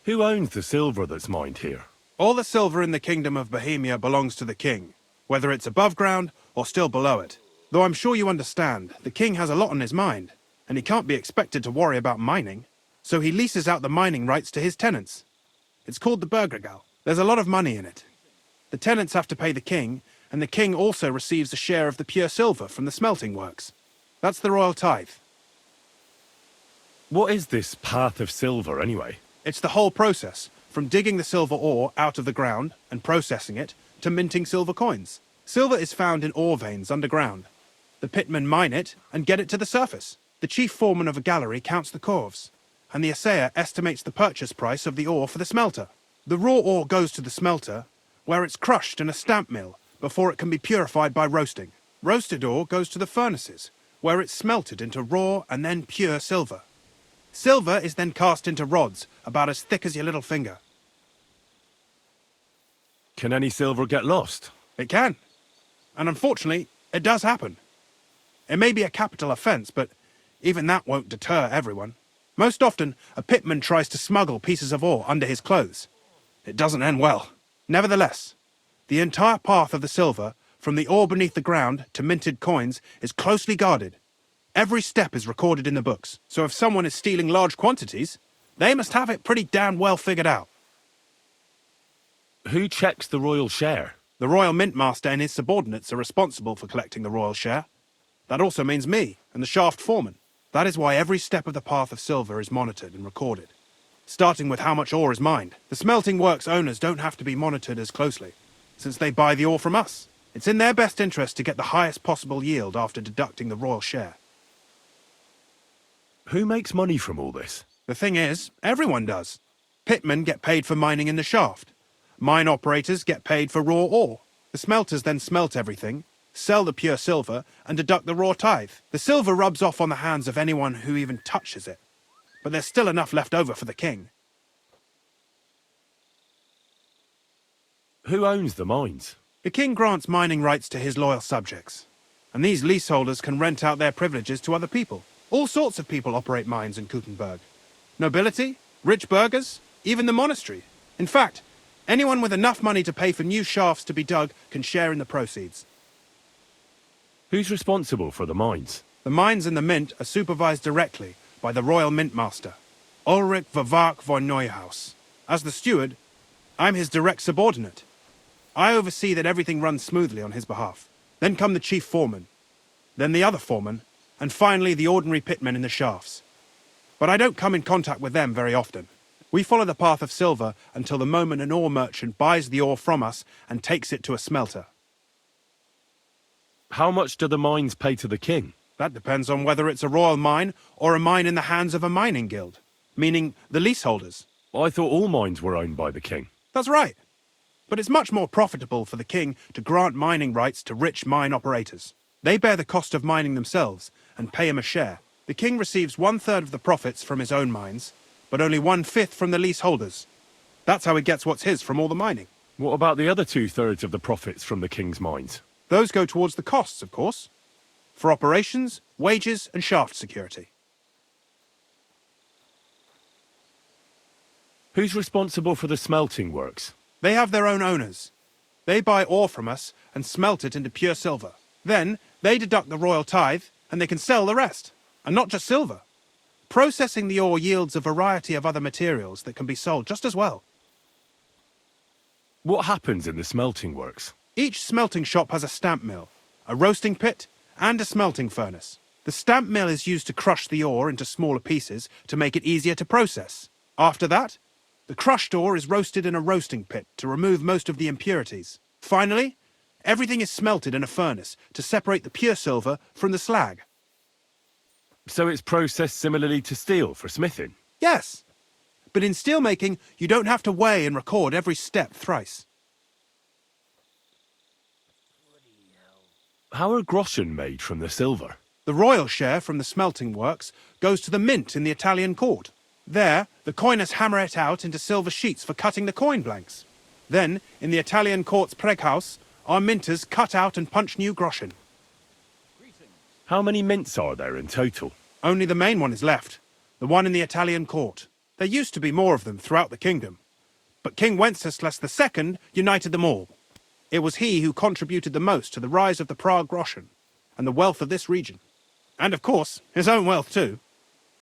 Who owns the silver that's mined here? All the silver in the Kingdom of Bohemia belongs to the king, whether it's above ground or still below it. Though I'm sure you understand, the king has a lot on his mind, and he can't be expected to worry about mining. So he leases out the mining rights to his tenants. It's called the Burgergal. There's a lot of money in it. The tenants have to pay the king, and the king also receives a share of the pure silver from the smelting works. That's the royal tithe. What is this path of silver, anyway? It's the whole process, from digging the silver ore out of the ground and processing it, to minting silver coins. Silver is found in ore veins underground. The pitmen mine it and get it to the surface. The chief foreman of a gallery counts the corves, and the assayer estimates the purchase price of the ore for the smelter. The raw ore goes to the smelter, where it's crushed in a stamp mill before it can be purified by roasting. Roasted ore goes to the furnaces, where it's smelted into raw and then pure silver. Silver is then cast into rods about as thick as your little finger. Can any silver get lost? It can. And unfortunately, it does happen. It may be a capital offence, but even that won't deter everyone. Most often, a pitman tries to smuggle pieces of ore under his clothes. It doesn't end well. Nevertheless, the entire path of the silver, from the ore beneath the ground to minted coins, is closely guarded. Every step is recorded in the books, so if someone is stealing large quantities, they must have it pretty damn well figured out. Who checks the royal share? The royal mint master and his subordinates are responsible for collecting the royal share. That also means me and the shaft foreman. That is why every step of the path of silver is monitored and recorded, starting with how much ore is mined. The smelting works owners don't have to be monitored as closely, since they buy the ore from us. It's in their best interest to get the highest possible yield after deducting the royal share. Who makes money from all this? The thing is, everyone does. Pitmen get paid for mining in the shaft. Mine operators get paid for raw ore. The smelters then smelt everything, sell the pure silver, and deduct the raw tithe. The silver rubs off on the hands of anyone who even touches it. But there's still enough left over for the king. Who owns the mines? The king grants mining rights to his loyal subjects, and these leaseholders can rent out their privileges to other people. All sorts of people operate mines in Kuttenberg. Nobility, rich burghers, even the monastery. In fact, anyone with enough money to pay for new shafts to be dug can share in the proceeds. Who's responsible for the mines? The mines and the mint are supervised directly by the royal mint master, Ulrich Vervark von Neuhaus. As the steward, I'm his direct subordinate. I oversee that everything runs smoothly on his behalf. Then come the chief foreman, then the other foreman, and finally the ordinary pitmen in the shafts. But I don't come in contact with them very often. We follow the path of silver until the moment an ore merchant buys the ore from us and takes it to a smelter. How much do the mines pay to the king? That depends on whether it's a royal mine or a mine in the hands of a mining guild, meaning the leaseholders. I thought all mines were owned by the king. That's right. But it's much more profitable for the king to grant mining rights to rich mine operators. They bear the cost of mining themselves and pay him a share. The king receives 1/3 of the profits from his own mines, but only 1/5 from the leaseholders. That's how he gets what's his from all the mining. What about the other 2/3 of the profits from the king's mines? Those go towards the costs, of course, for operations, wages, and shaft security. Who's responsible for the smelting works? They have their own owners. They buy ore from us and smelt it into pure silver. Then, they deduct the royal tithe, and they can sell the rest. And not just silver. Processing the ore yields a variety of other materials that can be sold just as well. What happens in the smelting works? Each smelting shop has a stamp mill, a roasting pit, and a smelting furnace. The stamp mill is used to crush the ore into smaller pieces to make it easier to process. After that, the crushed ore is roasted in a roasting pit to remove most of the impurities. Finally, everything is smelted in a furnace to separate the pure silver from the slag. So it's processed similarly to steel for smithing? Yes, but in steelmaking, you don't have to weigh and record every step thrice. How are groschen made from the silver? The royal share from the smelting works goes to the mint in the Italian court. There, the coiners hammer it out into silver sheets for cutting the coin blanks. Then, in the Italian court's preghouse, our minters cut out and punch new groschen. How many mints are there in total? Only the main one is left, the one in the Italian court. There used to be more of them throughout the kingdom, but King Wenceslas II united them all. It was he who contributed the most to the rise of the Prague groschen and the wealth of this region. And of course, his own wealth too.